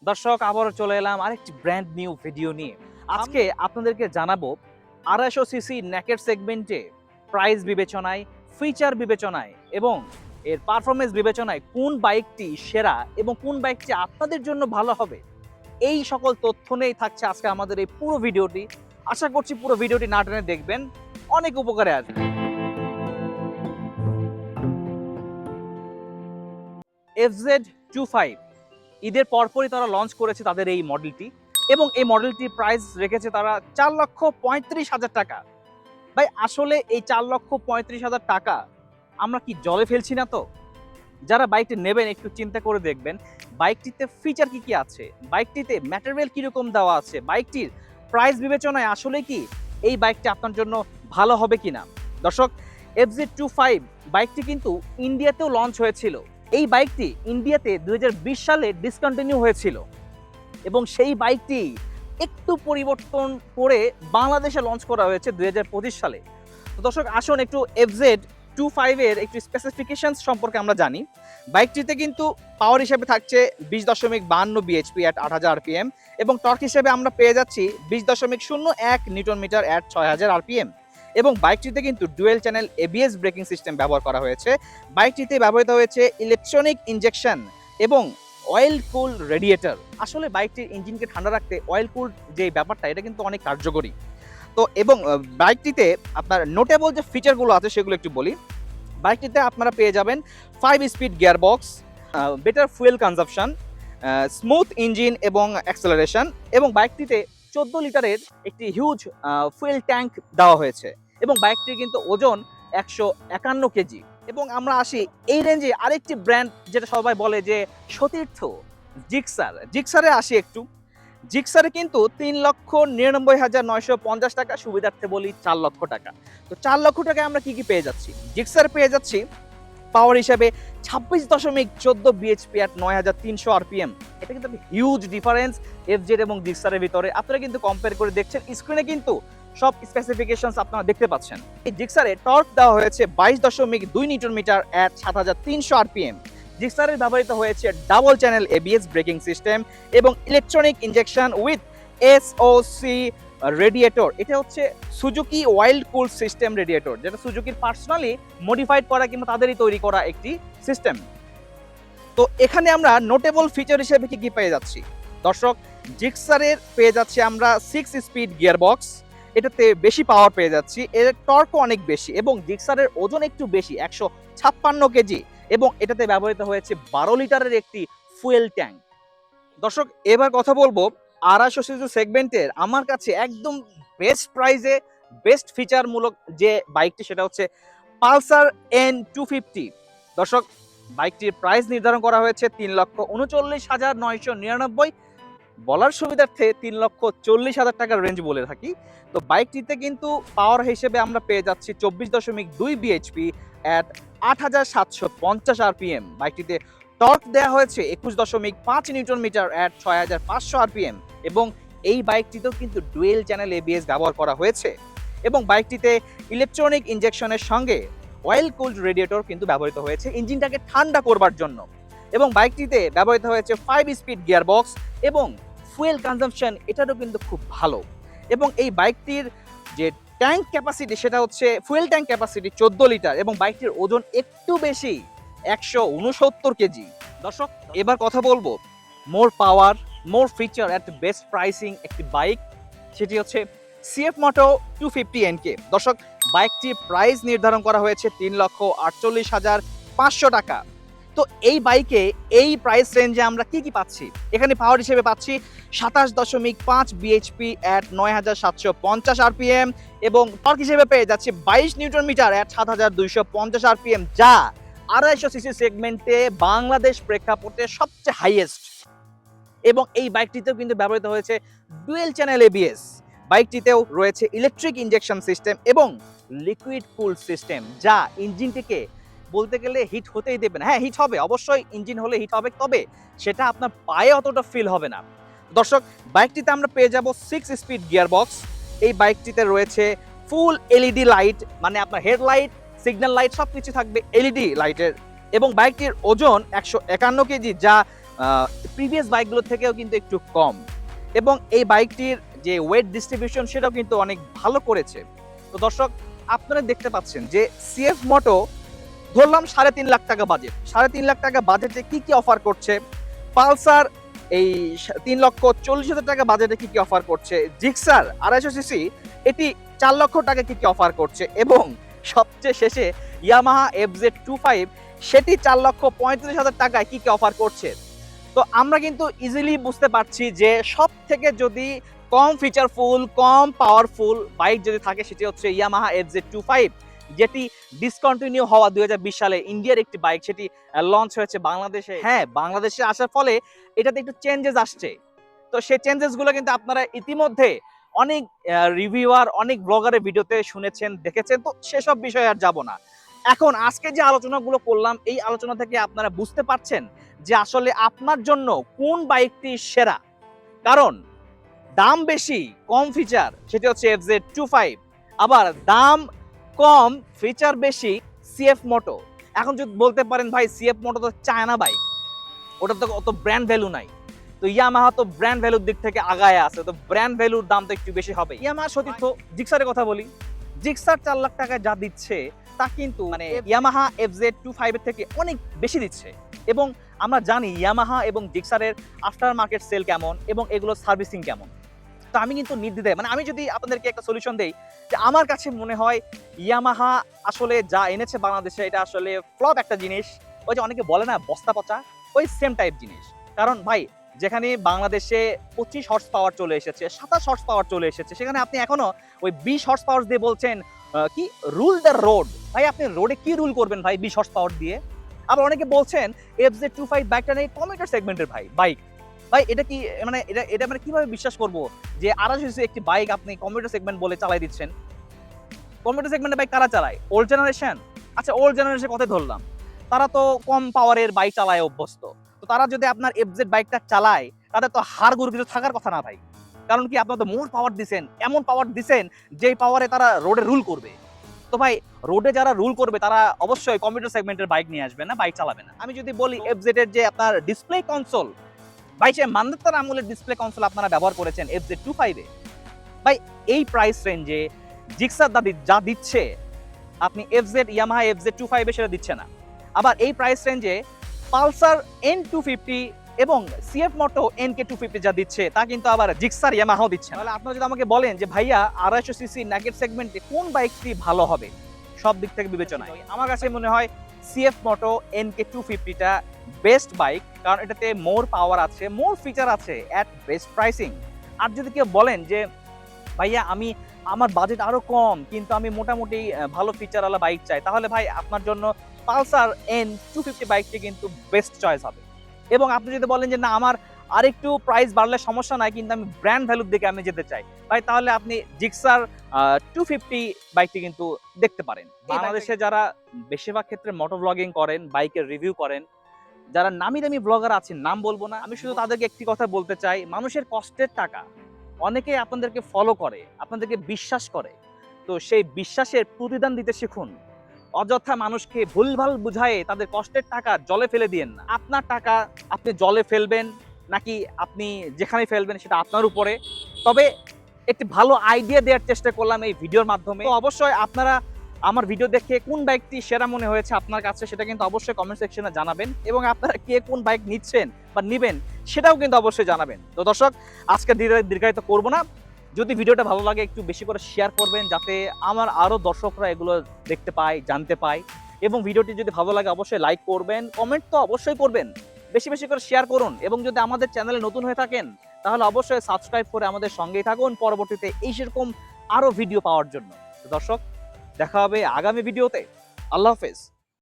দর্শক আবারও চলে এলাম আরেকটি ব্র্যান্ড নিউ ভিডিও নিয়ে। আজকে আপনাদেরকে জানাবো 250 সিসি নেকেড সেগমেন্টে প্রাইস বিবেচনায়, ফিচার বিবেচনায় এবং এর পারফরমেন্স বিবেচনায় কোন বাইকটি সেরা এবং কোন বাইকটি আপনাদের জন্য ভালো হবে। এই সকল তথ্য নিয়েই থাকছে আজকে আমাদের এই পুরো ভিডিওটি। আশা করছি পুরো ভিডিওটি না টেনে দেখবেন, অনেক উপকারে আসবে। FZ25 ঈদের পরপরই তারা লঞ্চ করেছে তাদের এই মডেলটি এবং এই মডেলটির প্রাইস রেখেছে তারা 4,35,000 টাকা। ভাই আসলে এই 4,35,000 টাকা আমরা কি জলে ফেলছি না তো? যারা বাইকটি নেবেন একটু চিন্তা করে দেখবেন বাইকটিতে ফিচার কি কি আছে, বাইকটিতে ম্যাটেরিয়াল কিরকম দেওয়া আছে, বাইকটির প্রাইস বিবেচনায় আসলে কি এই বাইকটি আপনার জন্য ভালো হবে কিনা। দর্শক, FZ25 বাইকটি কিন্তু ইন্ডিয়াতেও লঞ্চ হয়েছিল। এই বাইকটি ইন্ডিয়াতে 2020 সালে ডিসকন্টিনিউ হয়েছিল এবং সেই বাইকটি একটু পরিবর্তন করে বাংলাদেশে লঞ্চ করা হয়েছে 2025 সালে। তো দর্শক আসুন একটু FZ25 এর একটু স্পেসিফিকেশনস সম্পর্কে আমরা জানি। বাইকটিতে কিন্তু পাওয়ার হিসেবে থাকছে 20.52 বিএইচপি অ্যাট 8000 আরপিএম এবং টর্ক হিসেবে আমরা পেয়ে যাচ্ছি 20.01 নিউটন মিটার অ্যাট 6000 আরপিএম এবং বাইকটিতে কিন্তু dual channel ABS braking system ব্যবহার করা হয়েছে। বাইকটিতে ব্যবহৃত হয়েছে ইলেকট্রনিক ইনজেকশন এবং অয়েল কুল রেডিয়েটর। আসলে বাইকটির ইঞ্জিনকে ঠান্ডা রাখতে অয়েল কুল যে ব্যাপারটা এটা কিন্তু অনেক কার্যকরী। তো এবং বাইকটিতে আপনার নোটেবল যে ফিচারগুলো আছে সেগুলো একটু বলি। বাইকটিতে আপনারা পেয়ে যাবেন 5 speed gearbox, better fuel consumption, smooth engine এবং অ্যাক্সেলারেশন এবং বাইকটিতে 14 লিটারের একটি হিউজ ফুয়েল ট্যাঙ্ক দেওয়া হয়েছে এবং বাইকটির কিন্তু ওজন 151 কেজি। এবং আমরা আসি এই রেঞ্জে আরেকটি ব্র্যান্ড যেটা সবাই বলে যে সতীর্থ, জিক্সারে আসি একটু। জিক্সারে কিন্তু 3,99,950 টাকা, সুবিধার্থে বলি 4 লক্ষ টাকা। তো 4 লক্ষ টাকায় আমরা কি কি পেয়ে যাচ্ছি? জিক্সারে পেয়ে যাচ্ছি পাওয়ার হিসাবে 26.14 বিএইচপি অ্যাট 9300 আরপিএম। এটা কিন্তু হিউজ ডিফারেন্স এফজেড এবং জিক্সারের ভিতরে। আপনারা কিন্তু কম্পেয়ার করে দেখছেন, স্ক্রিনে কিন্তু সব স্পেসিফিকেশনস আপনারা দেখতে পাচ্ছেন। এই জিক্সারে টর্ক দেওয়া হয়েছে 22.2 নিউটন মিটার অ্যাট 7300 আরপিএম। জিক্সারের ব্যবহৃত হয়েছে double channel ABS braking system এবং electronic injection with SOC radiator. এটা হচ্ছে Suzuki oil cool system radiator, যেটা সুজুকির পার্সোনালি মডিফাইড করা কিংবা তাদেরই তৈরি করা একটি সিস্টেম। তো এখানে আমরা নোটেবল ফিচার হিসেবে কি কি পেয়ে যাচ্ছি? দর্শক, জিক্সারের পেয়ে যাচ্ছি আমরা 6 স্পিড গিয়ারবক্স, এটাতে বেশি পাওয়ার পেয়ে যাচ্ছি, এর টর্কও অনেক বেশি এবং জিক্সারের ওজন একটু বেশি 156 কেজি এবং এটাতে ব্যবহৃত হয়েছে 12 লিটারের একটি ফুয়েল ট্যাঙ্ক। দর্শক, এবার কথা বলবো 250 সিসি সেগমেন্টের আমার কাছে একদম বেস্ট প্রাইসে বেস্ট ফিচারমূলক যে বাইকটি, সেটা হচ্ছে পালসার N250। দর্শক, বাইকটির প্রাইস নির্ধারণ করা হয়েছে 3,39,999। বলার সুবিধার্থে 3,40,000 টাকার রেঞ্জ বলে থাকি। তো বাইকটিতে কিন্তু পাওয়ার হিসেবে আমরা পেয়ে যাচ্ছি 24.2 বিএইচপি অ্যাট 8750 আরপিএম। বাইকটিতে টর্ক দেওয়া হয়েছে 21.5 নিউটন মিটার অ্যাট 6500 আরপিএম এবং এই বাইকটিতেও কিন্তু ডুয়েল চ্যানেল এবিএস ব্যবহার করা হয়েছে এবং বাইকটিতে ইলেকট্রনিক ইনজেকশনের সঙ্গে অয়েল কুলড রেডিয়েটর কিন্তু ব্যবহৃত হয়েছে ইঞ্জিনটাকে ঠান্ডা করবার জন্য এবং বাইকটিতে ব্যবহৃত হয়েছে 5 স্পিড গিয়ারবক্স এবং ফুয়েল কনজাম্পশন এটারও কিন্তু খুব ভালো এবং এই বাইকটির যে ট্যাঙ্ক ক্যাপাসিটি সেটা হচ্ছে ফুয়েল ট্যাঙ্ক ক্যাপাসিটি 14 লিটার এবং বাইকটির ওজন একটু বেশি 169 কেজি। দর্শক, এবার কথা বলবো মোর পাওয়ার মোর ফিচার অ্যাট বেস্ট প্রাইসিং একটি বাইক, সেটি হচ্ছে সিএফ মোটো 250 NK। দর্শক, বাইকটির প্রাইস নির্ধারণ করা হয়েছে 3,48,500 টাকা। তো এই বাইকে এই প্রাইস রেঞ্জে আমরা কি কি পাচ্ছি? এখানে পাওয়ার হিসেবে পাচ্ছি 27.5 বিএইচপি অ্যাট 9750 আরপিএম এবং টর্ক হিসেবে পেয়ে যাচ্ছি 22 নিউটন মিটার অ্যাট 7250 আরপিএম, যা 250 সিসি সেগমেন্টে বাংলাদেশ প্রেক্ষাপটে সবচেয়ে হাইয়েস্ট। এবং এই বাইকটিতেও কিন্তু ব্যবহৃত হয়েছে ডুয়েল চ্যানেল এবিএস। বাইকটিতেও রয়েছে ইলেকট্রিক ইনজেকশন সিস্টেম এবং লিকুইড কুল সিস্টেম, যা ইঞ্জিনটিকে বলতে গেলে হিট হতেই দেবে না। হ্যাঁ, হিট হবে অবশ্যই, ইঞ্জিন হলে হিট হবে, তবে সেটা আপনার পায়ে অতটা ফিল হবে না। দর্শক, বাইকটিতে আমরা পেয়ে যাব 6 স্পিড গিয়ারবক্স। এই বাইকটিতে রয়েছে ফুল এলইডি লাইট, মানে আপনার হেডলাইট, সিগন্যাল লাইট সবকিছু থাকবে এলইডি লাইটের এবং বাইকটির ওজন 151 কেজি, যা প্রিভিয়াস বাইকগুলো থেকেও কিন্তু একটু কম, এবং এই বাইকটির যে ওয়েট ডিস্ট্রিবিউশন সেটাও কিন্তু অনেক ভালো করেছে। তো দর্শক, আপনারা দেখতে পাচ্ছেন যে সিএফ মোটো ধরলাম 3.5 লাখ টাকা বাজেট, 3.5 লাখ টাকা বাজেটে কি কি অফার করছে, পালসার এই 3,40,000 টাকা বাজেটে কি কি অফার করছে, জিক্সার 250 সিসি এটি 4 লক্ষ টাকা কি কি অফার করছে, এবং সবচেয়ে শেষে ইয়ামাহা FZ25 সেটি 4,35,000 টাকায় কি কি অফার করছে। তো আমরা কিন্তু ইজিলি বুঝতে পারছি যে সব থেকে যদি কম ফিচারফুল, কম পাওয়ারফুল বাইক যদি থাকে সেটি হচ্ছে ইয়ামাহা FZ25, যেটি ডিসকন্টিনিউ হওয়া 2020 সালে ইন্ডিয়ার একটি বাইক, সেটি লঞ্চ হয়েছে বাংলাদেশে। হ্যাঁ, বাংলাদেশে আসার ফলে এটাতে একটু চেঞ্জেস আসছে। তো সেই চেঞ্জেসগুলো কিন্তু আপনারা ইতিমধ্যে অনেক রিভিউয়ার, অনেক ব্লগারের ভিডিওতে শুনেছেন, দেখেছেন। তো সেসব বিষয়ে আর যাব না। এখন আজকে যে আলোচনাগুলো করলাম, এই আলোচনা থেকে আপনারা বুঝতে পারছেন যে আসলে আপনার জন্য কোন বাইকটি সেরা। কারণ দাম বেশি, কম ফিচার, সেটি হচ্ছে FZ25, আবার দাম কম, ফিচার বেশি সিএফ মোটো। এখন যদি বলতে পারেন ভাই সিএফ মোটো তো চায়না বাইক, ওটা তো অত ব্র্যান্ড ভ্যালু নাই, তো ইয়ামাহা তো ব্র্যান্ড ভ্যালুর দিক থেকে আগায় আছে, তো ব্র্যান্ড ভ্যালুর দাম তো একটু বেশি হবে। ইয়ামাহা সতীর্থ জিক্সারের কথা বলি, জিক্সার 4 লাখ টাকায় যা দিচ্ছে তা কিন্তু মানে ইয়ামাহা FZ25 এর থেকে অনেক বেশি দিচ্ছে। এবং আমরা জানি ইয়ামাহা এবং জিক্সারের আফটার মার্কেট সেল কেমন এবং এগুলোর সার্ভিসিং কেমন। তো আমি কিন্তু নির্দ্বিধায়, মানে আমি যদি আপনাদেরকে একটা সলিউশন দেই, যে আমার কাছে মনে হয় ইয়ামাহা আসলে যা এনেছে বাংলাদেশে এটা আসলে ফ্লপ একটা জিনিস। ওই যে অনেকে বলে না বস্তা পচা, ওই সেম টাইপ জিনিস। কারণ ভাই যেখানে বাংলাদেশে 25 হর্স পাওয়ার চলে এসেছে, 27 হর্স পাওয়ার চলে এসেছে, সেখানে আপনি এখনো ওই 20 হর্স পাওয়ার দিয়ে বলছেন কি রুল দ্য রোড। ভাই আপনি রোডে কি রুল করবেন ভাই 20 হর্স পাওয়ার দিয়ে? আবার অনেকে বলছেন FZ25 বাইকটা নেই কমিউটার সেগমেন্টের বাইক। ভাই এটা কি মানে এটা মানে কিভাবে বিশ্বাস করব যে 250 সিসি একটি বাইক আপনি কমিউটার সেগমেন্ট বলে চালাই দিচ্ছেন? কমিউটার সেগমেন্টের বাইক কারা চালায়? Old generation. আচ্ছা, ওল্ড জেনারেশনের কথা ধরলাম, তারা তো কম পাওয়ারের বাইক চালায় অভ্যস্ত। তো তারা যদি আপনার FZ বাইকটা চালায়, তাদের তো হাড়গোড় কিছু থাকার কথা না ভাই। কারণ কি আপনারা তো মোর পাওয়ার দিছেন, এমন পাওয়ার দিছেন যেই পাওয়ারে তারা রোডে রুল করবে। তো ভাই রোডে যারা রুল করবে তারা অবশ্যই কমিউটার সেগমেন্টের বাইক নিয়ে আসবে না, বাইক চালাবে না। আমি যদি বলি FZ এর যে আপনার ডিসপ্লে কনসোল, ভাই সে মান্দাতার আমলের ডিসপ্লে কনসোল আপনারা ব্যবহার করেছেন FZ25 এ। ভাই এই প্রাইস রেঞ্জে জিক্সার যা দিচ্ছে আপনি ইয়ামাহা FZ25 এ সেটা দিচ্ছে না। আবার এই প্রাইস রেঞ্জে পালসার N250 এবং সিএফ মোটো NK250 যা দিচ্ছে তা কিন্তু আবার জিক্সার ইয়ামাহাও দিচ্ছে না। তাহলে আপনারা যদি আমাকে বলেন যে ভাইয়া 250 সিসি নেকেড সেগমেন্টে কোন বাইকটি ভালো হবে সব দিক থেকে বিবেচনায়, আমার কাছে মনে হয় সিএফ মোটো NK250টা বেস্ট বাইক। কারণ এটাতে মোর পাওয়ার আছে, মোর ফিচার আছে অ্যাট বেস্ট প্রাইসিং। আর যদি কেউ বলেন যে ভাইয়া আমার বাজেট আরো কম কিন্তু আমি মোটামুটি ভালো ফিচারওয়ালা বাইক চাই, তাহলে ভাই আপনার জন্য পালসার N250 বাইকটি কিন্তু বেস্ট চয়েস হবে। এবং আপনি যদি বলেন যে না আমার আরেকটু প্রাইস বাড়লে সমস্যা নাই কিন্তু আমি ব্র্যান্ড ভ্যালুর দিকে আমি যেতে চাই, ভাই তাহলে আপনি জিক্সার 250 বাইকটি কিন্তু দেখতে পারেন। বাংলাদেশে যারা বেশিরভাগ ক্ষেত্রে মোটো ব্লগিং করেন, বাইকের রিভিউ করেন, যারা নামি দামি ব্লগার আছেন, নাম বলবো না, আমি শুধু তাদেরকে একটি কথা বলতে চাই, মানুষের কষ্টের টাকা, অনেকে আপনাদেরকে ফলো করে, আপনাদেরকে বিশ্বাস করে, তো সেই বিশ্বাসের প্রতিদান দিতে শিখুন। অযথা মানুষকে ভুলভাল বুঝায়ে তাদের কষ্টের টাকা জলে ফেলে দিয়েন না। আপনার টাকা আপনি জলে ফেলবেন নাকি আপনি যেখানে ফেলবেন সেটা আপনার উপরে। তবে একটি ভালো আইডিয়া দেওয়ার চেষ্টা করলাম এই ভিডিওর মাধ্যমে। তো অবশ্যই আপনারা আমার ভিডিও দেখে কোন বাইকটি সেরা মনে হয়েছে আপনার কাছে সেটা কিন্তু অবশ্যই কমেন্ট সেকশনে জানাবেন, এবং আপনারা কে কোন বাইক নিচ্ছেন বা নিবেন সেটাও কিন্তু অবশ্যই জানাবেন। তো দর্শক, আজকে দীর্ঘায়িত করব না, যদি ভিডিওটা ভালো লাগে একটু বেশি করে শেয়ার করবেন যাতে আমার আরো দর্শকরা এগুলো দেখতে পায়, জানতে পায়। এবং ভিডিওটি যদি ভালো লাগে অবশ্যই লাইক করবেন, কমেন্ট তো অবশ্যই করবেন, বেশি বেশি করে শেয়ার করুন। এবং যদি আমাদের চ্যানেলে নতুন হয়ে থাকেন তাহলে অবশ্যই সাবস্ক্রাইব করে আমাদের সঙ্গেই থাকুন পরবর্তীতে এই সেরকম আরো ভিডিও পাওয়ার জন্য। তো দর্শক, দেখা হবে আগামী ভিডিওতে। আল্লাহ হাফেজ।